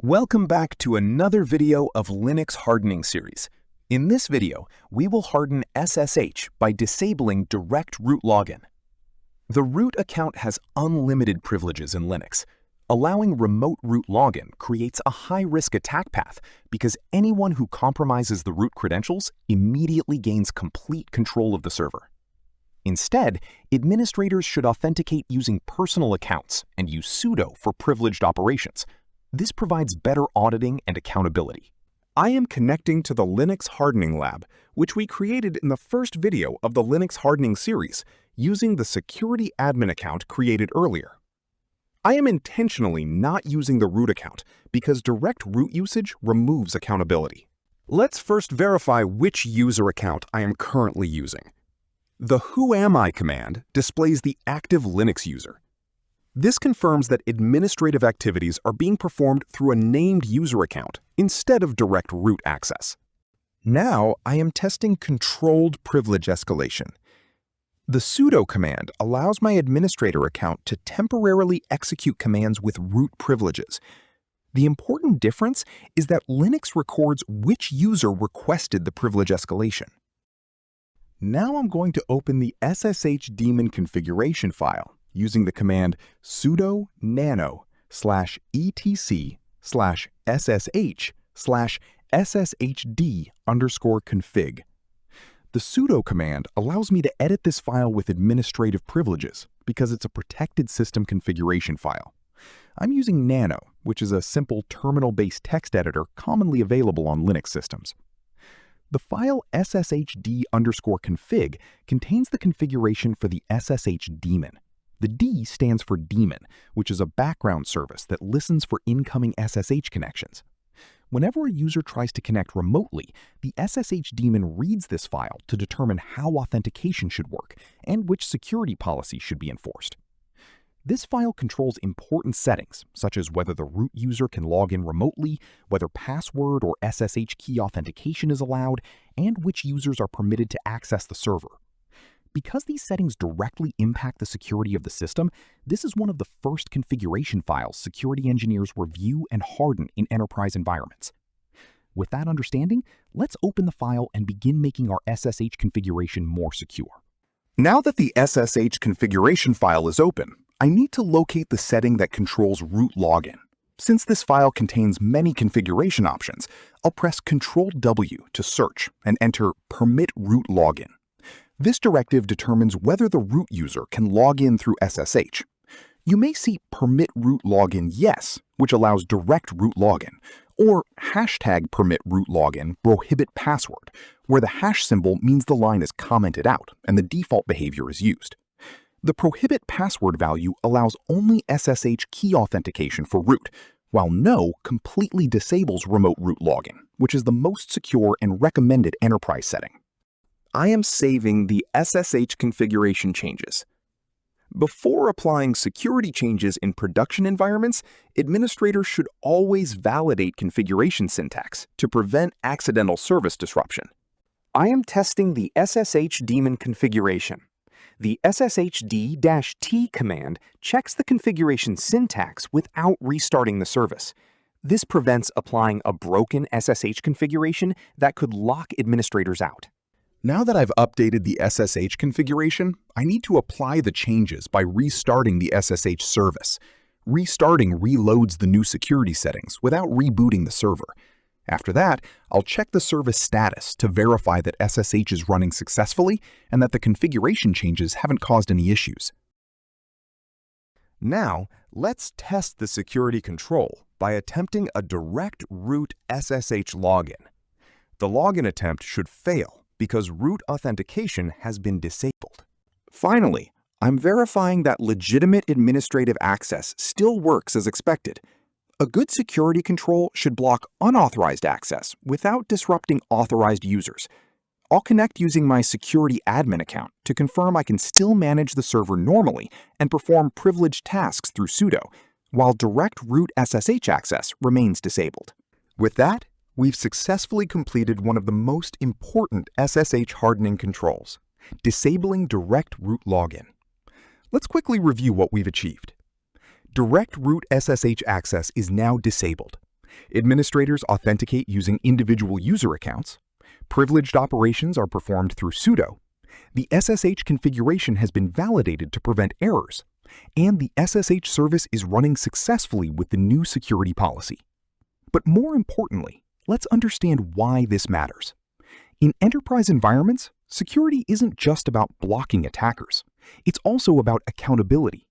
Welcome back to another video of Linux hardening series. In this video, we will harden SSH by disabling direct root login. The root account has unlimited privileges in Linux. Allowing remote root login creates a high-risk attack path because anyone who compromises the root credentials immediately gains complete control of the server. Instead, administrators should authenticate using personal accounts and use sudo for privileged operations. This provides better auditing and accountability. I am connecting to the Linux Hardening Lab, which we created in the first video of the Linux Hardening series, using the security admin account created earlier. I am intentionally not using the root account because direct root usage removes accountability. Let's first verify which user account I am currently using. The whoami command displays the active Linux user. This confirms that administrative activities are being performed through a named user account instead of direct root access. Now I am testing controlled privilege escalation. The sudo command allows my administrator account to temporarily execute commands with root privileges. The important difference is that Linux records which user requested the privilege escalation. Now I'm going to open the SSH daemon configuration file using the command sudo nano /etc/ssh/sshd_config. The sudo command allows me to edit this file with administrative privileges because it's a protected system configuration file. I'm using Nano, which is a simple terminal-based text editor commonly available on Linux systems. The file sshd_config contains the configuration for the SSH daemon. The D stands for daemon, which is a background service that listens for incoming SSH connections. Whenever a user tries to connect remotely, the SSH daemon reads this file to determine how authentication should work and which security policy should be enforced. This file controls important settings, such as whether the root user can log in remotely, whether password or SSH key authentication is allowed, and which users are permitted to access the server. Because these settings directly impact the security of the system, this is one of the first configuration files security engineers review and harden in enterprise environments. With that understanding, let's open the file and begin making our SSH configuration more secure. Now that the SSH configuration file is open, I need to locate the setting that controls root login. Since this file contains many configuration options, I'll press Ctrl-W to search and enter Permit Root Login. This directive determines whether the root user can log in through SSH. You may see Permit Root Login Yes, which allows direct root login, or #Permit Root Login Prohibit Password, where the hash symbol means the line is commented out and the default behavior is used. The prohibit password value allows only SSH key authentication for root, while no completely disables remote root login, which is the most secure and recommended enterprise setting. I am saving the SSH configuration changes. Before applying security changes in production environments, administrators should always validate configuration syntax to prevent accidental service disruption. I am testing the SSH daemon configuration. The sshd-t command checks the configuration syntax without restarting the service. This prevents applying a broken SSH configuration that could lock administrators out. Now that I've updated the SSH configuration, I need to apply the changes by restarting the SSH service. Restarting reloads the new security settings without rebooting the server. After that, I'll check the service status to verify that SSH is running successfully and that the configuration changes haven't caused any issues. Now, let's test the security control by attempting a direct root SSH login. The login attempt should fail because root authentication has been disabled. Finally, I'm verifying that legitimate administrative access still works as expected. A good security control should block unauthorized access without disrupting authorized users. I'll connect using my security admin account to confirm I can still manage the server normally and perform privileged tasks through sudo, while direct root SSH access remains disabled. With that, we've successfully completed one of the most important SSH hardening controls, disabling direct root login. Let's quickly review what we've achieved. Direct root SSH access is now disabled. Administrators authenticate using individual user accounts. Privileged operations are performed through sudo. The SSH configuration has been validated to prevent errors, and the SSH service is running successfully with the new security policy. But more importantly, let's understand why this matters. In enterprise environments, security isn't just about blocking attackers. It's also about accountability.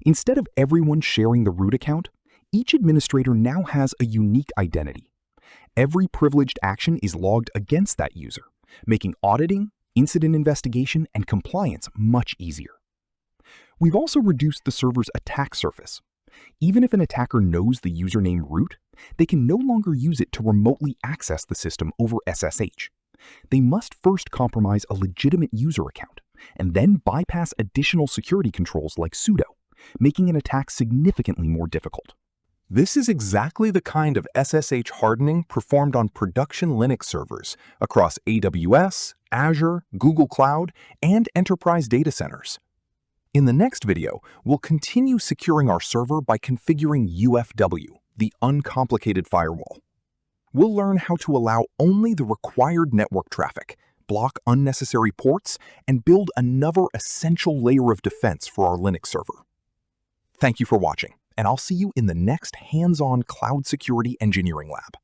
Instead of everyone sharing the root account, each administrator now has a unique identity. Every privileged action is logged against that user, making auditing, incident investigation, and compliance much easier. We've also reduced the server's attack surface. Even if an attacker knows the username root, they can no longer use it to remotely access the system over SSH. They must first compromise a legitimate user account, and then bypass additional security controls like sudo, making an attack significantly more difficult. This is exactly the kind of SSH hardening performed on production Linux servers across AWS, Azure, Google Cloud, and enterprise data centers. In the next video, we'll continue securing our server by configuring UFW, the uncomplicated firewall. We'll learn how to allow only the required network traffic, block unnecessary ports, and build another essential layer of defense for our Linux server. Thank you for watching, and I'll see you in the next hands-on cloud security engineering lab.